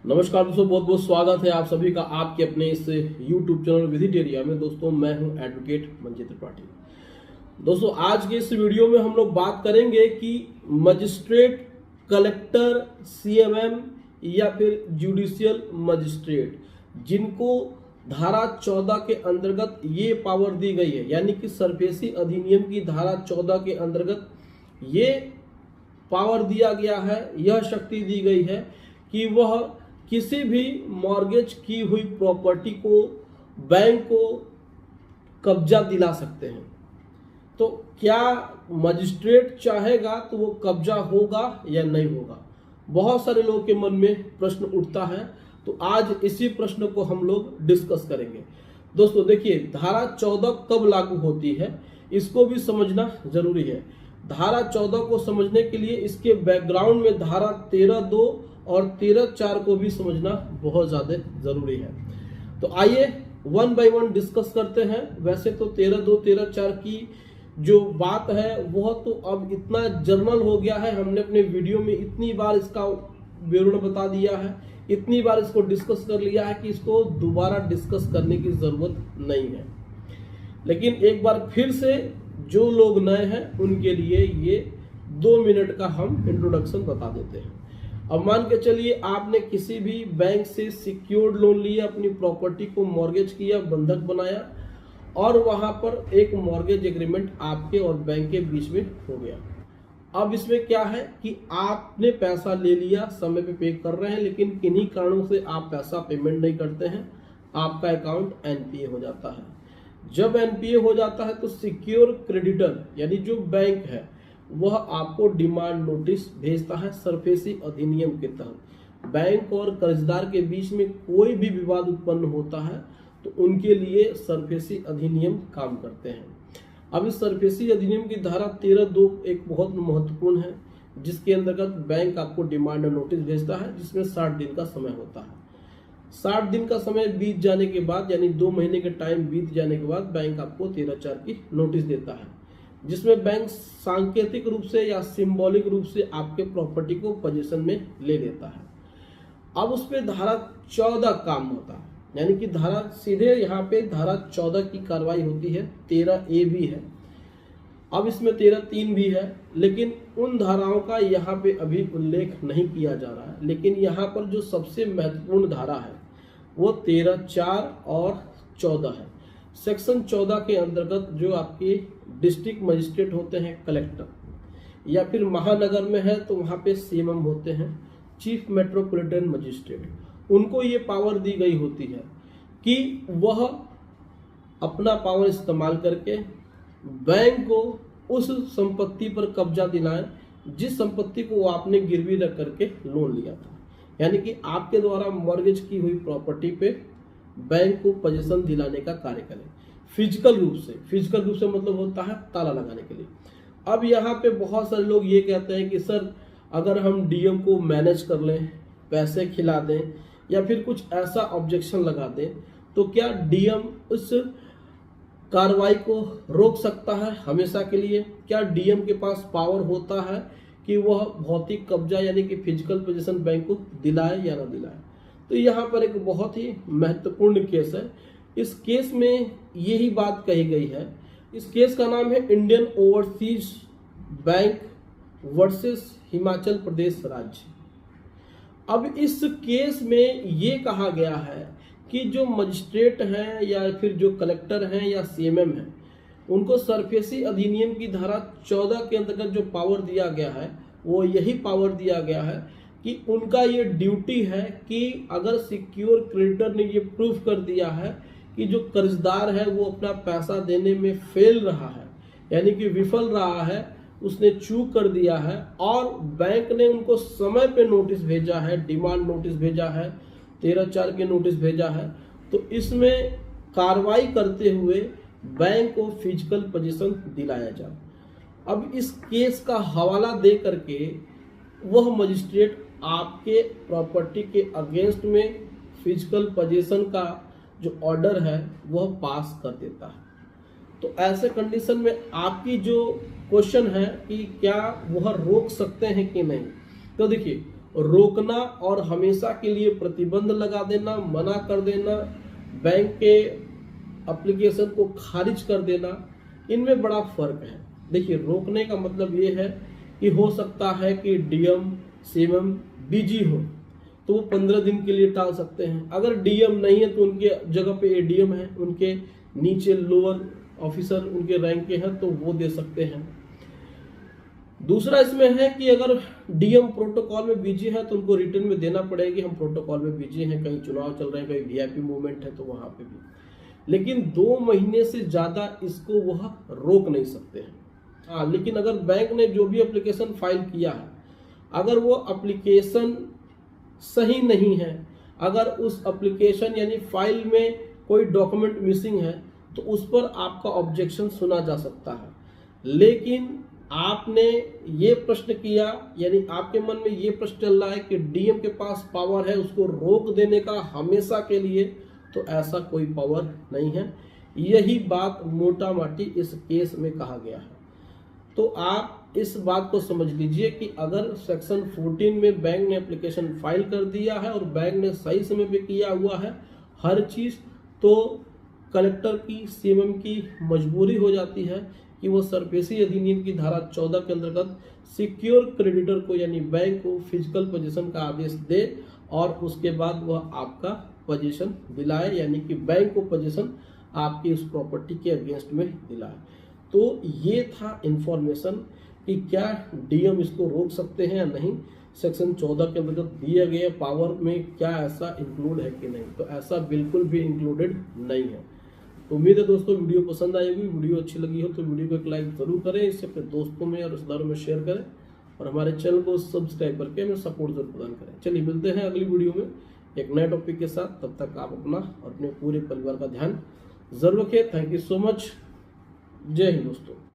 नमस्कार दोस्तों, बहुत बहुत स्वागत है आप सभी का आपके अपने इस YouTube चैनल विजिट एरिया में। दोस्तों मैं हूं एडवोकेट मंजीत त्रिपाठी। दोस्तों आज के इस वीडियो में हम लोग बात करेंगे कि मजिस्ट्रेट, कलेक्टर, सीएमएम या फिर जुडिशियल मजिस्ट्रेट जिनको धारा 14 के अंतर्गत ये पावर दी गई है, यानी कि सरफेसी अधिनियम की धारा 14 के अंतर्गत ये पावर दिया गया है, यह शक्ति दी गई है कि वह किसी भी मॉर्गेज की हुई प्रॉपर्टी को बैंक को कब्जा दिला सकते हैं। तो क्या मजिस्ट्रेट चाहेगा तो वो कब्जा होगा या नहीं होगा, बहुत सारे लोगों के मन में प्रश्न उठता है। तो आज इसी प्रश्न को हम लोग डिस्कस करेंगे। दोस्तों देखिए, धारा 14 कब लागू होती है इसको भी समझना जरूरी है। धारा 14 को समझने के लिए इसके बैकग्राउंड में धारा 13(2) और 13(4) को भी समझना बहुत ज़्यादा जरूरी है। तो आइए वन बाय वन डिस्कस करते हैं। वैसे तो 13(2) 13(4) की जो बात है वह तो अब इतना जर्नल हो गया है, हमने अपने वीडियो में इतनी बार इसका विवरण बता दिया है, इतनी बार इसको डिस्कस कर लिया है कि इसको दोबारा डिस्कस करने की ज़रूरत नहीं है। लेकिन एक बार फिर से जो लोग नए हैं उनके लिए ये 2 मिनट का हम इंट्रोडक्शन बता देते हैं। अब मान के चलिए आपने किसी भी बैंक से सिक्योर्ड लोन लिया, अपनी प्रॉपर्टी को मॉर्गेज किया, बंधक बनाया और वहां पर एक मॉर्गेज एग्रीमेंट आपके और बैंक के बीच में हो गया। अब इसमें क्या है कि आपने पैसा ले लिया, समय पे पे कर रहे हैं, लेकिन किन्हीं कारणों से आप पैसा पेमेंट नहीं करते हैं, आपका अकाउंट एनपीए हो जाता है। जब एनपीए हो जाता है तो सिक्योर क्रेडिटर यानी जो बैंक है वह आपको डिमांड नोटिस भेजता है। सरफेसी अधिनियम के तहत बैंक और कर्जदार के बीच में कोई भी विवाद उत्पन्न होता है तो उनके लिए सरफेसी अधिनियम काम करते हैं। अब इस सरफेसी अधिनियम की धारा 13(2) एक बहुत महत्वपूर्ण है, जिसके अंतर्गत बैंक आपको डिमांड नोटिस भेजता है, जिसमें 60 दिन का समय होता है। 60 दिन का समय बीत जाने के बाद, यानी 2 महीने के टाइम बीत जाने के बाद बैंक आपको 13(4) की नोटिस देता है, जिसमें बैंक सांकेतिक रूप से या सिंबॉलिक रूप से आपके प्रॉपर्टी को पोजीशन में ले लेता है। अब उस पर धारा 14 काम होता है, यानी कि धारा सीधे यहाँ पे धारा 14 की कार्रवाई होती है। 13A भी है, अब इसमें 13(3) भी है, लेकिन उन धाराओं का यहाँ पे अभी उल्लेख नहीं किया जा रहा है। लेकिन यहाँ पर जो सबसे महत्वपूर्ण धारा है वो 13(4) और 14 है। सेक्शन 14 के अंतर्गत जो आपके डिस्ट्रिक्ट मजिस्ट्रेट होते हैं, कलेक्टर, या फिर महानगर में है तो वहाँ पे सीएमएम होते हैं, चीफ मेट्रोपॉलिटन मजिस्ट्रेट, उनको ये पावर दी गई होती है कि वह अपना पावर इस्तेमाल करके बैंक को उस संपत्ति पर कब्जा दिलाएं जिस संपत्ति को आपने गिरवी रख करके लोन लिया था। यानी कि आपके द्वारा मॉर्गेज की हुई प्रॉपर्टी पे बैंक को पोजीशन दिलाने का कार्य करें फिजिकल रूप से मतलब होता है ताला लगाने के लिए। अब यहाँ पे बहुत सारे लोग ये कहते हैं कि सर अगर हम डीएम को मैनेज कर लें, पैसे खिला दें या फिर कुछ ऐसा ऑब्जेक्शन लगा दें तो क्या डीएम उस कार्रवाई को रोक सकता है हमेशा के लिए? क्या डीएम के पास पावर होता है कि वह भौतिक कब्जा यानी कि फिजिकल पोजीशन बैंक को दिलाए या ना दिलाए? तो यहाँ पर एक बहुत ही महत्वपूर्ण केस है। इस केस में यही बात कही गई है। इस केस का नाम है Indian Overseas Bank versus Himachal Pradesh राज्य। अब इस केस में ये कहा गया है कि जो मजिस्ट्रेट हैं या फिर जो कलेक्टर हैं या सीएमएम हैं, उनको सरफेसी अधिनियम की धारा 14 के अंतर्गत जो पावर दिया गया है वो यही पावर दिया गया है कि उनका ये ड्यूटी है कि अगर सिक्योर क्रेडिटर ने ये प्रूफ कर दिया है कि जो कर्जदार है वो अपना पैसा देने में फेल रहा है, यानी कि विफल रहा है, उसने चूक कर दिया है और बैंक ने उनको समय पे नोटिस भेजा है, डिमांड नोटिस भेजा है, 13(4) के नोटिस भेजा है, तो इसमें कार्रवाई करते हुए बैंक को फिजिकल पोजीशन दिलाया जाए। अब इस केस का हवाला दे करके वह मजिस्ट्रेट आपके प्रॉपर्टी के अगेंस्ट में फिजिकल पोजीशन का जो ऑर्डर है वह पास कर देता है। तो ऐसे कंडीशन में आपकी जो क्वेश्चन है कि क्या वह रोक सकते हैं कि नहीं, तो देखिए रोकना और हमेशा के लिए प्रतिबंध लगा देना, मना कर देना, बैंक के एप्लीकेशन को खारिज कर देना, इनमें बड़ा फर्क है। देखिए, रोकने का मतलब ये है कि हो सकता है कि डीएम सीएम बिजी हो तो वो 15 दिन के लिए टाल सकते हैं। अगर डीएम नहीं है तो उनके जगह पे एडीएम है, उनके नीचे लोअर ऑफिसर उनके रैंक के हैं तो वो दे सकते हैं। दूसरा इसमें है कि अगर डीएम प्रोटोकॉल में बिजी है तो उनको रिटर्न में देना पड़ेगी, हम प्रोटोकॉल में बिजी हैं, कहीं चुनाव चल रहे हैं, कहीं वीआईपी मूवमेंट है तो वहां पे भी। लेकिन 2 महीने से ज्यादा इसको वह रोक नहीं सकते हैं। हाँ, लेकिन अगर बैंक ने जो भी एप्लीकेशन फाइल किया है, अगर वो एप्लीकेशन सही नहीं है, अगर उस एप्लीकेशन यानी फाइल में कोई डॉक्यूमेंट मिसिंग है तो उस पर आपका ऑब्जेक्शन सुना जा सकता है। लेकिन आपने ये प्रश्न किया, यानी आपके मन में ये प्रश्न चल रहा है कि डीएम के पास पावर है उसको रोक देने का हमेशा के लिए, तो ऐसा कोई पावर नहीं है। यही बात मोटा माटी इस केस में कहा गया है। तो आप इस बात को समझ लीजिए कि अगर सेक्शन 14 में बैंक ने एप्लीकेशन फाइल कर दिया है और बैंक ने सही समय पे किया हुआ है हर चीज, तो कलेक्टर की सीएम की मजबूरी हो जाती है कि वो सरपेशी अधिनियम की धारा 14 के अंतर्गत सिक्योर क्रेडिटर को यानी बैंक को फिजिकल पोजीशन का आदेश दे और उसके बाद वह आपका पोजीशन दिलाए, यानी कि बैंक को पोजीशन आपकी उस प्रॉपर्टी के अगेंस्ट में दिलाए। तो ये था इंफॉर्मेशन कि क्या डीएम इसको रोक सकते हैं या नहीं, सेक्शन 14 के अंतर्गत दिए गए पावर में क्या ऐसा इंक्लूड है कि नहीं। तो ऐसा बिल्कुल भी इंक्लूडेड नहीं है। तो उम्मीद है दोस्तों वीडियो पसंद आई होगी। वीडियो अच्छी लगी हो तो वीडियो को एक लाइक जरूर करें, इससे अपने दोस्तों में और रिश्तेदारों में शेयर करें और हमारे चैनल को सब्सक्राइब करके हमें सपोर्ट जरूर प्रदान करें। चलिए मिलते हैं अगली वीडियो में एक नए टॉपिक के साथ। तब तक आप अपना और अपने पूरे परिवार का ध्यान जरूर रखें। Thank you so much. जय हिंद दोस्तों।